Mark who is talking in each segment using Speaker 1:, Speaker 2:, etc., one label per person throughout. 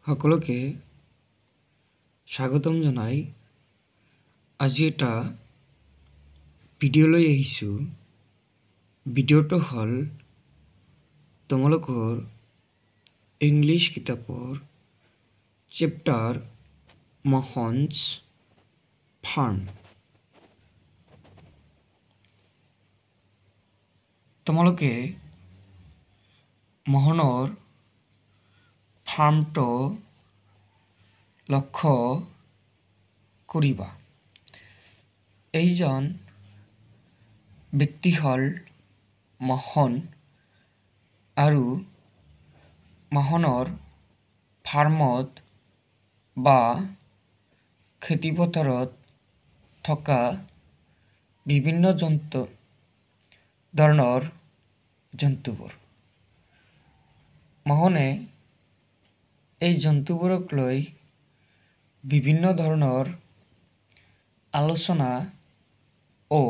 Speaker 1: সকলোকে স্বাগতম জনাই আজি এটা ভিডিঅ' লৈ আহিছোঁ। ভিডিঅ'টো হ'ল তোমালোকৰ ইংলিছ কিতাপৰ চেপ্টাৰ মহনছ ফাৰ্ম। তোমালোকে মোহনৰ ফাৰ্মটো লক্ষ্য কৰিবা। এইজন ব্যক্তি হ'ল মোহন আৰু মোহনৰ ফাৰ্মত বা খেতিপথাৰত থকা বিভিন্ন ধৰণৰ জন্তুবোৰ। মোহনে এই জন্তুবোৰক লৈ বিভিন্ন ধৰণৰ আলোচনা ও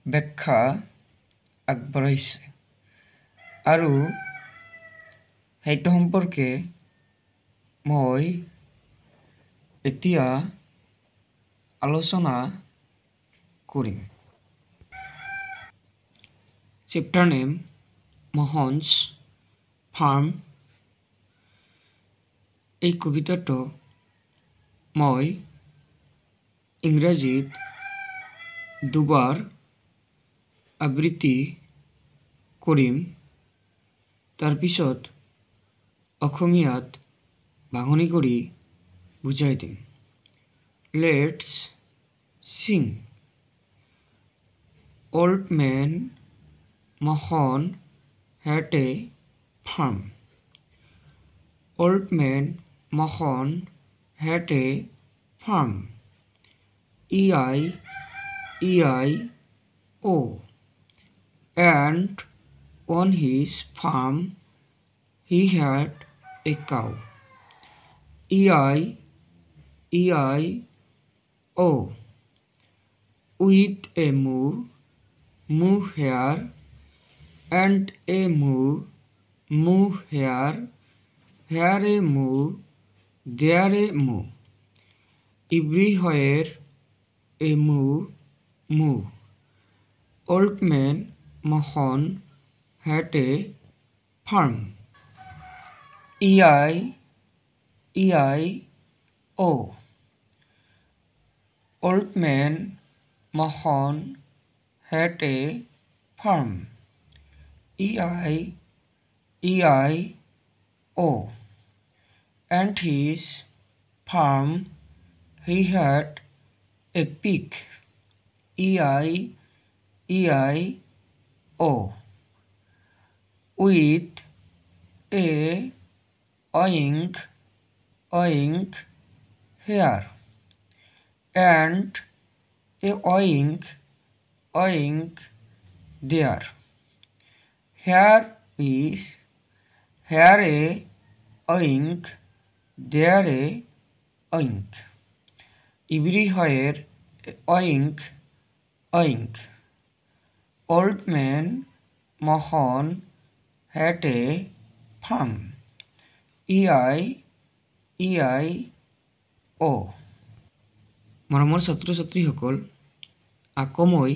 Speaker 1: ব্যাখ্যা আগবঢ়াইছে আৰু সেইটো সম্পৰ্কে মই এতিয়া আলোচনা কৰিম। চেপ্টাৰ নেম মোহনছ ফাৰ্ম। এই কবিতাটো মই ইংৰাজীত দুবাৰ আবৃত্তি কৰিম, তাৰপিছত অসমীয়াত ভাঙনি কৰি বুজাই দিম। Let's sing. Old man Mohan had a farm. Old man Mohan had a farm. E-I-E-I-O. And on his farm he had a cow. E-I-E-I-O. With a moo here and a moo here a moo, there a moo. Everywhere a moo. Old man Mohan had a farm. E-I-E-I-O. Old man Mohan had a farm. E-I-E-I-O. And his farm he had a pig. E-I-E-I-O. With a oink here and a oink there. Here a oink, there a oink. Everywhere oink. Old man Mohan had a farm. E-I-E-I-O. মৰমৰ ছাত্ৰ ছাত্ৰীসকল, আকৌ মই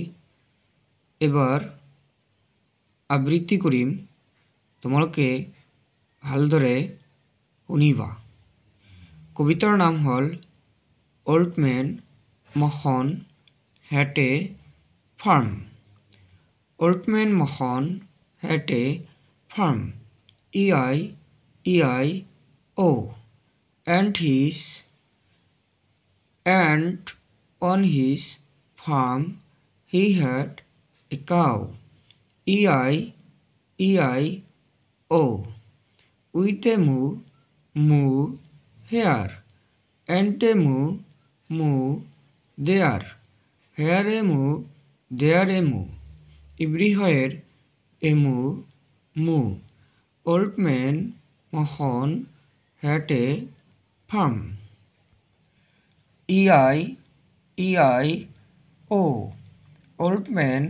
Speaker 1: এবাৰ আবৃত্তি কৰিম, তোমালোকে ভালদৰে শুনিবা। কবিতাৰ নাম হ'ল Old Man Mohan had a farm. Old man Mohan had a farm. E-I-E-I-O. And on his farm he had a cow. E-I-E-I-O. With a moo here and a moo there. Here a moo, there a moo. Everywhere a moo. Old man Mohan had a farm. E-I-E-I-O. Old man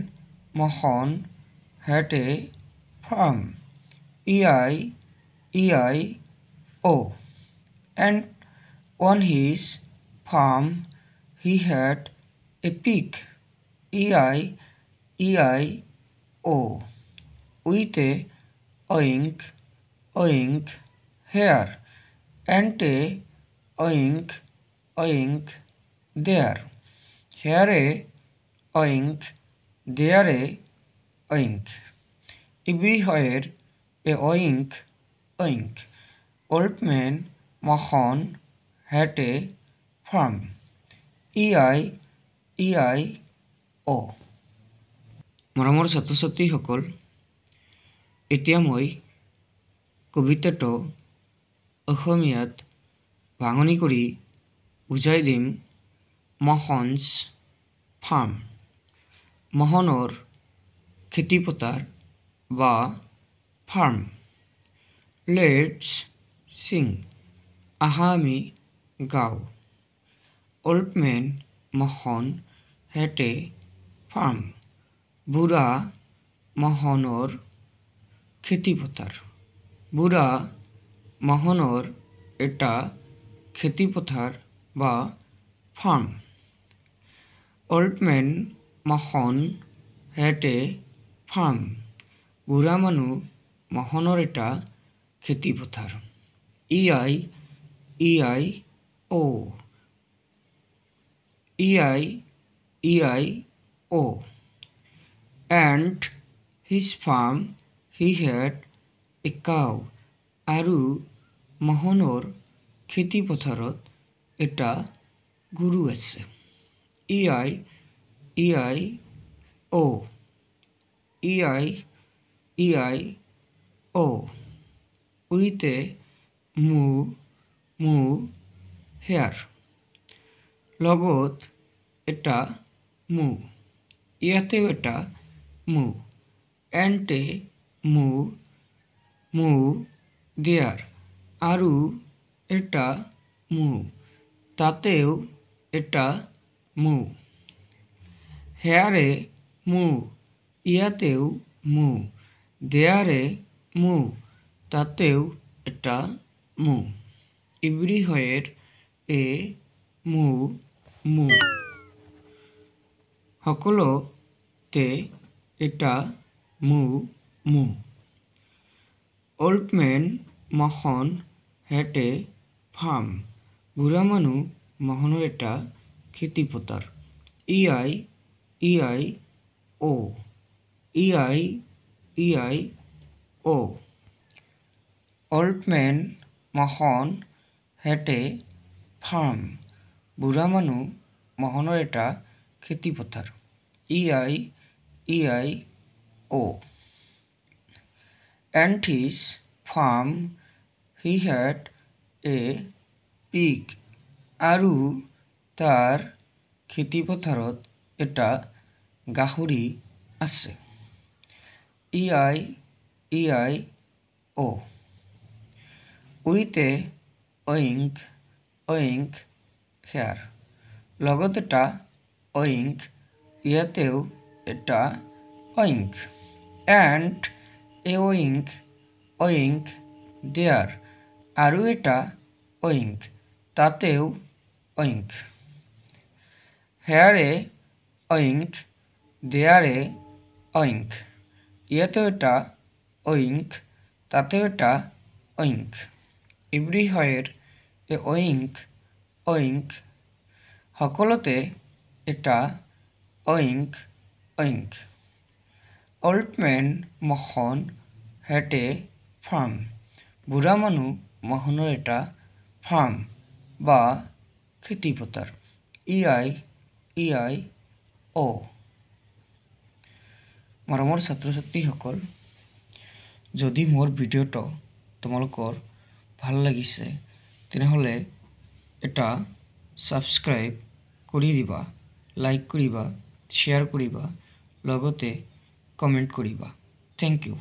Speaker 1: Mohan had a farm. E-I-E-I-O. and on his farm he had a pig, E-I-E-I-O, with a oink, oink here, and a oink, oink there. Here a oink, there a oink. Everywhere a oink, oink. Old man Mahon had a farm. E-I-E-I-O. মৰমৰ ছাত্ৰ ছাত্ৰীসকল, এতিয়া মই কবিতাটো অসমীয়াত ভাঙনি কৰি বুজাই দিম। মহনছ ফাৰ্ম, মহনৰ খেতিপথাৰ বা ফাৰ্ম। লেটছ সিং, আহা আমি গাওঁ। Old man Mohan had a farm. বুঢ়া মোহনৰ খেতিপথাৰ। বুঢ়া মোহনৰ এটা খেতিপথাৰ বা farm. Old man Mohan had a farm. বুঢ়া মানুহ মোহনৰ এটা খেতিপথাৰ। E-I-E-I-O, E-I-E-I-O. And his farm he had a cow. আৰু মোহনৰ খেতিপথাৰত এটা গৰু আছে। E-I-E-I-O, E-I-E-I-O. with a moo here, লগত এটা মু, ইয়াতেও এটা মু, and a moo there, আৰু এটা মু, তাতেও এটা মু। Here a moo, ইয়াতেও মু, there a moo, তাতেও এটা মু। Everywhere a moo, সকলোতে এটা মু। Old man Mohan had a farm. বুঢ়া মানুহ মোহনৰ এটা খেতিপথাৰ। E-I-E-I-O, E-I-E-I-O. Old man Mohan had a farm. বুঢ়া মানুহ মোহনৰ এটা খেতিপথাৰ। E-I-E-I-O. And his farm he had a pig. আৰু তাৰ খেতিপথাৰত এটা গাহৰি আছে। E-I-E-I-O. with a oink, oink here, লগত এটা oink, ইয়াতেও এটা oink, and a oink, oink there, আৰু এটা oink, তাতেও oink. Here a oink, there a oink, ইয়াতেও এটা oink, তাতেও এটা oink. Everywhere a oink, oink, সকলোতে এটা oink, oink. Old man Mohan had a farm. বুঢ়া মানুহ মোহনৰ এটা ফাৰ্ম বা খেতিপথাৰ। E-I-E-I-O. মৰমৰ ছাত্ৰ ছাত্ৰীসকল, যদি মোৰ ভিডিঅ'টো তোমালোকৰ ভাল লাগিছে তেনেহ'লে এটা ছাবস্ক্ৰাইব কৰি দিবা, লাইক কৰিবা, শ্বেয়াৰ কৰিবা, লগতে কমেণ্ট কৰিবা। Thank U.